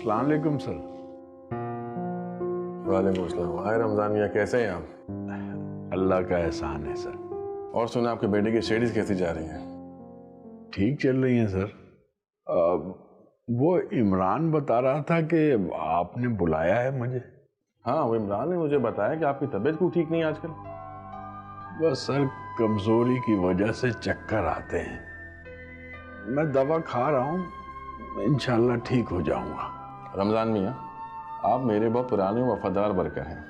अस्सलाम वालेकुम सर। वालेकुम अस्सलाम। हाय रमजान मियाँ, कैसे हैं आप? अल्लाह का एहसान है सर। और सुना आपके बेटे की स्टडीज कैसी जा रही हैं? ठीक चल रही हैं सर। वो इमरान बता रहा था कि आपने बुलाया है मुझे। हाँ, वो इमरान ने मुझे बताया कि आपकी तबीयत क्यों ठीक नहीं है आजकल। बस सर कमजोरी की वजह से चक्कर आते हैं। मैं दवा खा रहा हूँ, इंशाल्लाह ठीक हो जाऊंगा। रमजान मियाँ, आप मेरे बहुत पुराने वफादार वर्कर हैं।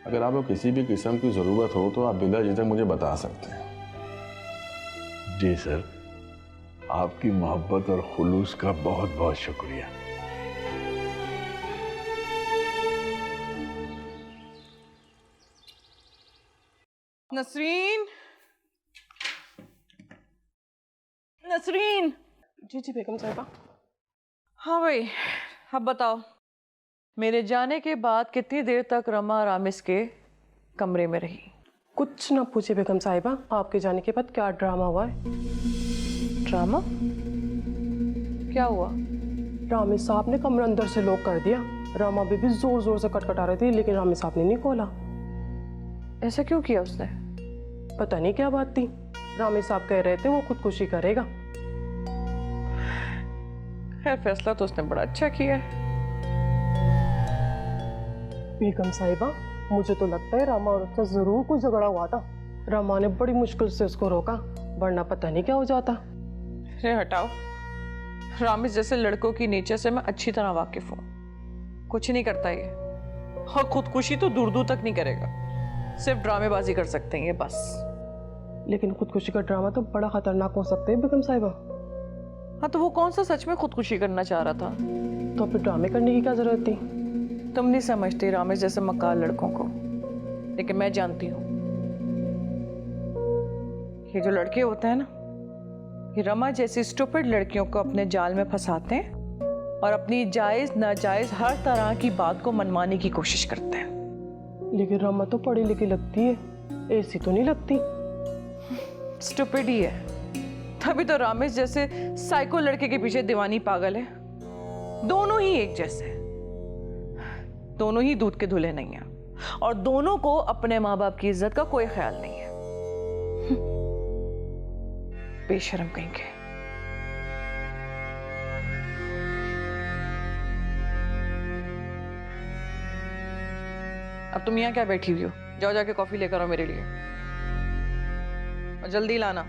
अगर आपको किसी भी किस्म की ज़रूरत हो तो आप बिला झिझक मुझे बता सकते हैं। जी सर, आपकी मोहब्बत और खुलूस का बहुत बहुत शुक्रिया। नसरीन, नसरीन। जी जी बेगम साहिबा। हाँ भाई, अब बताओ, मेरे जाने के बाद कितनी देर तक रमा रामिस के कमरे में रही? कुछ ना पूछे बेगम साहिबा, आपके जाने के बाद क्या ड्रामा हुआ है। ड्रामा? क्या हुआ? रामिस साहब ने कमरा अंदर से लॉक कर दिया। रमा बेबी जोर जोर से कटकटा रही थी, लेकिन रामिस साहब ने नहीं खोला। ऐसा क्यों किया उसने? पता नहीं क्या बात थी। रामिस साहब कह रहे थे वो खुदकुशी करेगा। खैर, फैसला तो उसने बड़ा अच्छा किया है। बेगम साहिबा, मुझे तो लगता है रमा और उसका जरूर कुछ झगड़ा हुआ था। रमा ने बड़ी मुश्किल से उसको रोका, वरना पता नहीं क्या हो जाता। अरे हटाओ, रामिस जैसे लड़कों की नेचर से मैं अच्छी तरह वाकिफ हूँ। कुछ नहीं करता ये, और खुदकुशी तो दूर दूर तक नहीं करेगा। सिर्फ ड्रामेबाजी कर सकते हैं ये, बस। लेकिन खुदकुशी का ड्रामा तो बड़ा खतरनाक हो सकता है बेगम साहिबा। हाँ, तो वो कौन सा सच में खुदकुशी करना चाह रहा था? तो फिर ड्रामे करने की क्या जरूरत थी? तुम नहीं समझती रामेश जैसे मक्कार लड़कों को, लेकिन मैं जानती हूँ। ये जो लड़के होते हैं ना, ये रमा जैसी स्टूपिड लड़कियों को अपने जाल में फंसाते हैं और अपनी जायज नाजायज हर तरह की बात को मनवाने की कोशिश करते हैं। लेकिन रमा तो पढ़ी लिखी लगती है, ऐसी तो नहीं लगती। स्टूपिड ही है, तभी तो रामेश जैसे साइको लड़के के पीछे दीवानी पागल है। दोनों ही एक जैसे हैं, दोनों ही दूध के धुले नहीं हैं, और दोनों को अपने माँ बाप की इज्जत का कोई ख्याल नहीं है। बेशर्म कहेंगे। अब तुम यहाँ क्या बैठी हुई हो? जाओ जाके कॉफी लेकर आओ मेरे लिए, और जल्दी लाना।